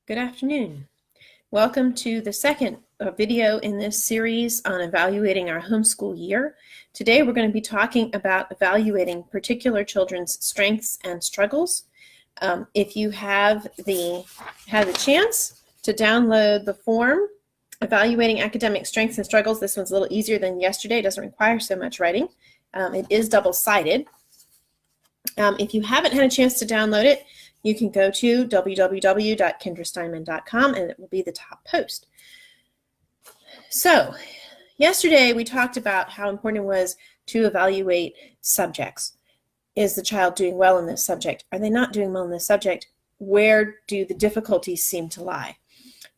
Good afternoon. Welcome to the second video in this series on evaluating our homeschool year. Today we're going to be talking about evaluating particular children's strengths and struggles. If you have the chance to download the form, Evaluating Academic Strengths and Struggles, this one's a little easier than yesterday. It doesn't require so much writing. It is double-sided. If you haven't had a chance to download it, you can go to www.kendrasteinman.com and it will be the top post. So, yesterday we talked about how important it was to evaluate subjects. Is the child doing well in this subject? Are they not doing well in this subject? Where do the difficulties seem to lie?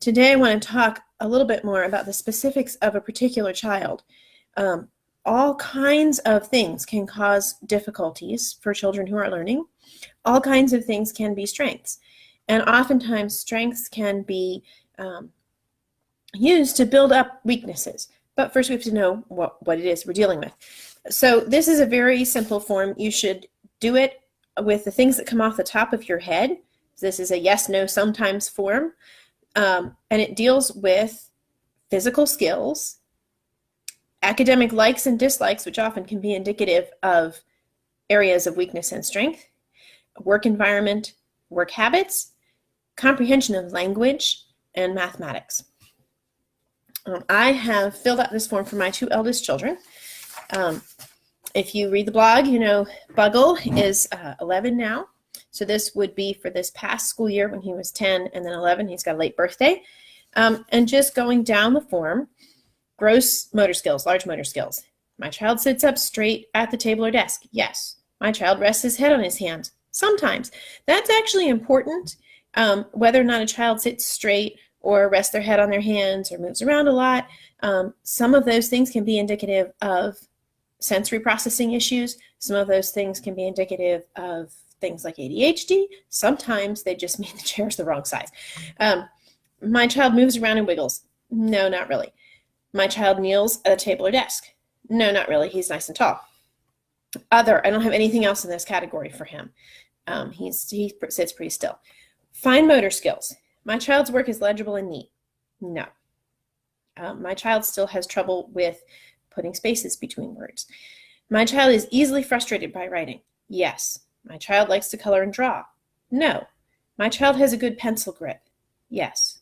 Today I want to talk a little bit more about the specifics of a particular child. All kinds of things can cause difficulties for children who are learning. All kinds of things can be strengths. And oftentimes strengths can be used to build up weaknesses. But first we have to know what it is we're dealing with. So this is a very simple form. You should do it with the things that come off the top of your head. This is a yes, no, sometimes form. And it deals with physical skills, academic likes and dislikes, which often can be indicative of areas of weakness and strength, work environment, work habits, comprehension of language, and mathematics. I have filled out this form for my two eldest children. If you read the blog, you know Buggle is 11 now. So this would be for this past school year when he was 10 and then 11. He's got a late birthday. And just going down the form, gross motor skills, large motor skills. My child sits up straight at the table or desk. Yes. My child rests his head on his hands. Sometimes. That's actually important. Whether or not a child sits straight or rests their head on their hands or moves around a lot, some of those things can be indicative of sensory processing issues. Some of those things can be indicative of things like ADHD. Sometimes they just mean the chair's the wrong size. My child moves around and wiggles. No, not really. My child kneels at a table or desk. No, not really. He's nice and tall. Other, I don't have anything else in this category for him. He sits pretty still. Fine motor skills. My child's work is legible and neat. No. My child still has trouble with putting spaces between words. My child is easily frustrated by writing. Yes. My child likes to color and draw. No. My child has a good pencil grip. Yes.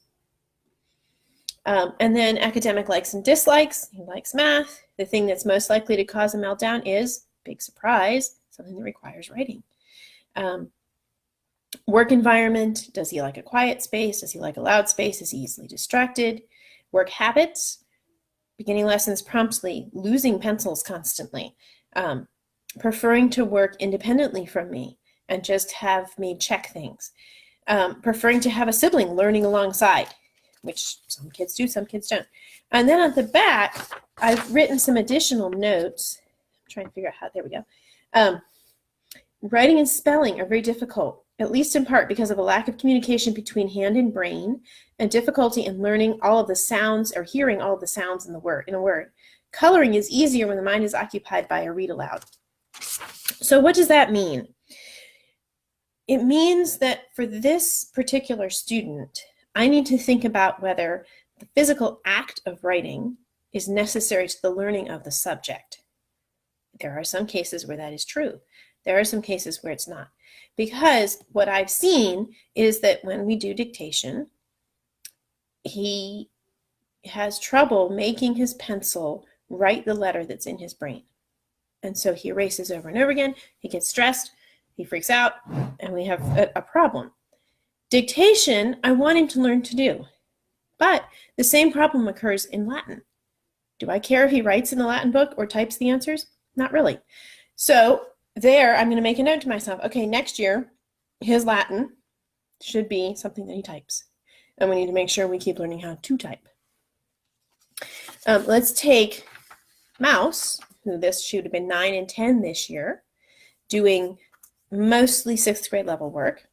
And then academic likes and dislikes. He likes math. The thing that's most likely to cause a meltdown is, big surprise, something that requires writing. Work environment. Does he like a quiet space? Does he like a loud space? Is he easily distracted? Work habits. Beginning lessons promptly. Losing pencils constantly. Preferring to work independently from me and just have me check things. Preferring to have a sibling learning alongside, which some kids do, some kids don't. And then at the back, I've written some additional notes. I'm trying to figure out how, there we go. Writing and spelling are very difficult, at least in part because of a lack of communication between hand and brain and difficulty in learning all of the sounds or hearing all of the sounds in a word. Coloring is easier when the mind is occupied by a read aloud. So what does that mean? It means that for this particular student, I need to think about whether the physical act of writing is necessary to the learning of the subject. There are some cases where that is true. There are some cases where it's not. Because what I've seen is that when we do dictation, he has trouble making his pencil write the letter that's in his brain. And so he erases over and over again. He gets stressed. He freaks out. And we have a problem. Dictation, I want him to learn to do. But the same problem occurs in Latin. Do I care if he writes in the Latin book or types the answers? Not really. So there, I'm going to make a note to myself. Okay, next year, his Latin should be something that he types. And we need to make sure we keep learning how to type. Let's take Mouse, who this should have been 9 and 10 this year, doing mostly 6th grade level work.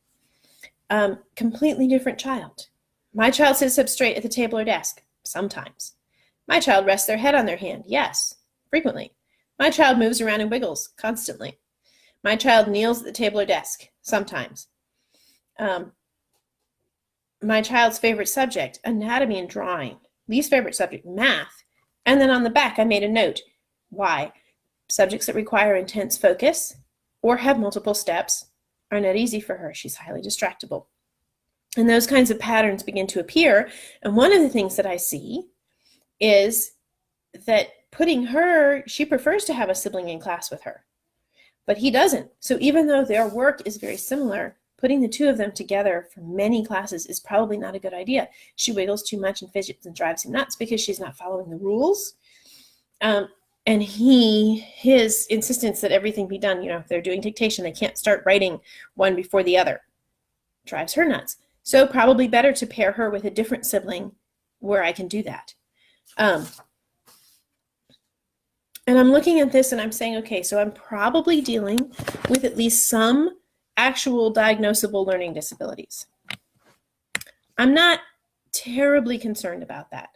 Completely different child. My child sits up straight at the table or desk. Sometimes. My child rests their head on their hand. Yes, frequently. My child moves around and wiggles constantly. My child kneels at the table or desk. Sometimes. my child's favorite subject, anatomy and drawing. Least favorite subject, math. And then on the back, I made a note. Why? Subjects that require intense focus or have multiple steps are not easy for her. She's highly distractible. And those kinds of patterns begin to appear. And one of the things that I see is that she prefers to have a sibling in class with her, but he doesn't. So even though their work is very similar, putting the two of them together for many classes is probably not a good idea. She wiggles too much and fidgets and drives him nuts because she's not following the rules. And his insistence that everything be done, if they're doing dictation, they can't start writing one before the other, drives her nuts. So probably better to pair her with a different sibling where I can do that. And I'm looking at this and I'm saying, okay, so I'm probably dealing with at least some actual diagnosable learning disabilities. I'm not terribly concerned about that.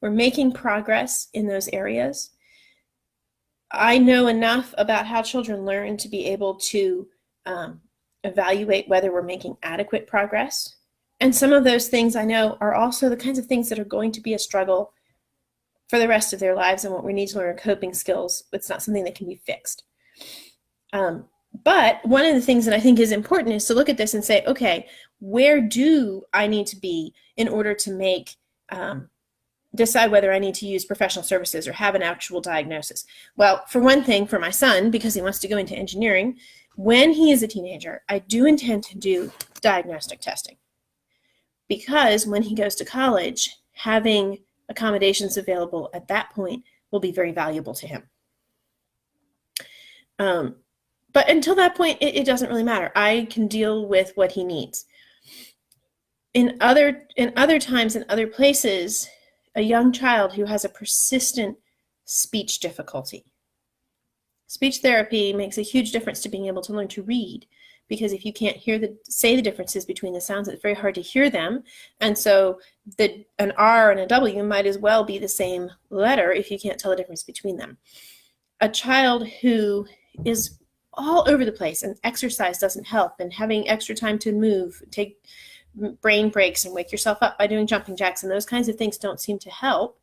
We're making progress in those areas. I know enough about how children learn to be able to evaluate whether we're making adequate progress. And some of those things I know are also the kinds of things that are going to be a struggle for the rest of their lives, and what we need to learn are coping skills. It's not something that can be fixed. But one of the things that I think is important is to look at this and say, okay, where do I need to be in order to decide whether I need to use professional services or have an actual diagnosis? Well, for one thing, for my son, because he wants to go into engineering, when he is a teenager, I do intend to do diagnostic testing. Because when he goes to college, having accommodations available at that point will be very valuable to him. But until that point, it doesn't really matter. I can deal with what he needs. In other times, in other places, a young child who has a persistent speech difficulty. Speech therapy makes a huge difference to being able to learn to read, because if you can't say the differences between the sounds, it's very hard to hear them. And so an R and a W might as well be the same letter if you can't tell the difference between them. A child who is all over the place and exercise doesn't help, and having extra time to move, take brain breaks and wake yourself up by doing jumping jacks and those kinds of things don't seem to help,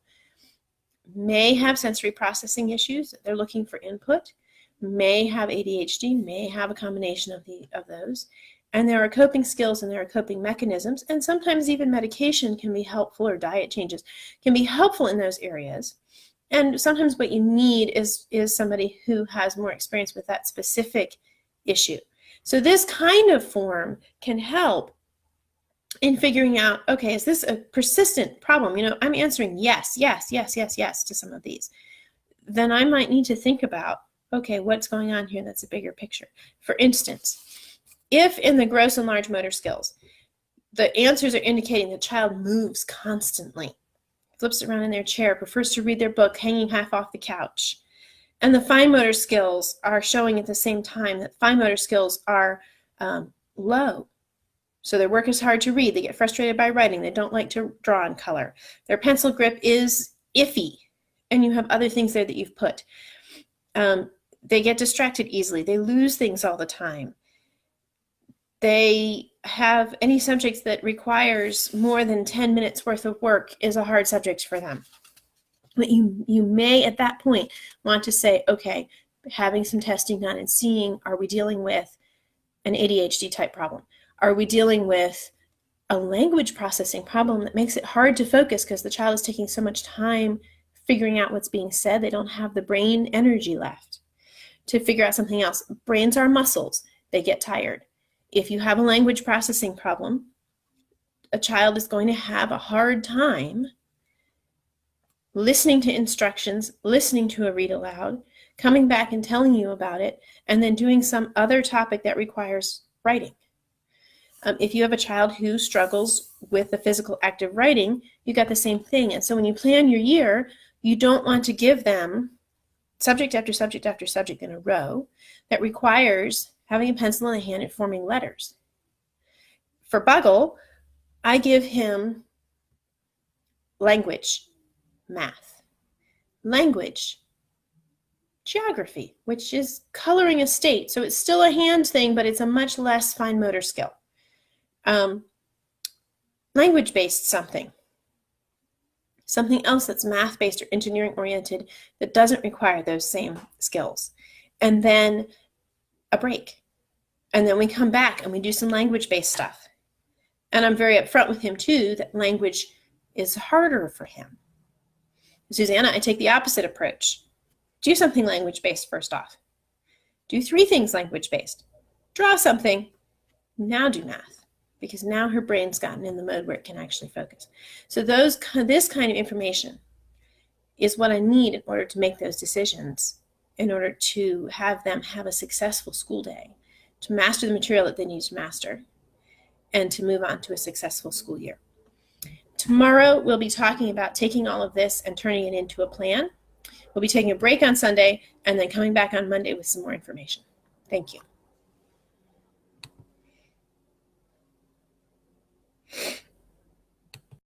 may have sensory processing issues. They're looking for input, may have ADHD, may have a combination of those. And there are coping skills and there are coping mechanisms, and sometimes even medication can be helpful, or diet changes can be helpful in those areas. And sometimes what you need is somebody who has more experience with that specific issue. So this kind of form can help in figuring out, okay, is this a persistent problem? I'm answering yes, yes, yes, yes, yes to some of these. Then I might need to think about, okay, what's going on here that's a bigger picture. For instance, if in the gross and large motor skills, the answers are indicating the child moves constantly, flips around in their chair, prefers to read their book hanging half off the couch, and the fine motor skills are showing at the same time that fine motor skills are low. So their work is hard to read. They get frustrated by writing. They don't like to draw in color. Their pencil grip is iffy, and you have other things there that you've put. They get distracted easily. They lose things all the time. They have any subjects that requires more than 10 minutes worth of work is a hard subject for them. But you may at that point want to say, okay, having some testing done and seeing, are we dealing with an ADHD type problem? Are we dealing with a language processing problem that makes it hard to focus because the child is taking so much time figuring out what's being said, they don't have the brain energy left to figure out something else. Brains are muscles. They get tired. If you have a language processing problem, a child is going to have a hard time listening to instructions, listening to a read aloud, coming back and telling you about it, and then doing some other topic that requires writing. If you have a child who struggles with the physical act of writing, you got the same thing. And so when you plan your year, you don't want to give them subject after subject after subject in a row that requires having a pencil in the hand and forming letters. For Buggle, I give him language, math, language, geography, which is coloring a state. So it's still a hand thing, but it's a much less fine motor skill. language-based something else that's math-based or engineering-oriented that doesn't require those same skills. And then a break. And then we come back and we do some language-based stuff. And I'm very upfront with him too that language is harder for him. Susanna, I take the opposite approach. Do something language-based first off. Do 3 things language-based. Draw something. Now do math. Because now her brain's gotten in the mode where it can actually focus. So this kind of information is what I need in order to make those decisions, in order to have them have a successful school day, to master the material that they need to master, and to move on to a successful school year. Tomorrow, we'll be talking about taking all of this and turning it into a plan. We'll be taking a break on Sunday and then coming back on Monday with some more information. Thank you.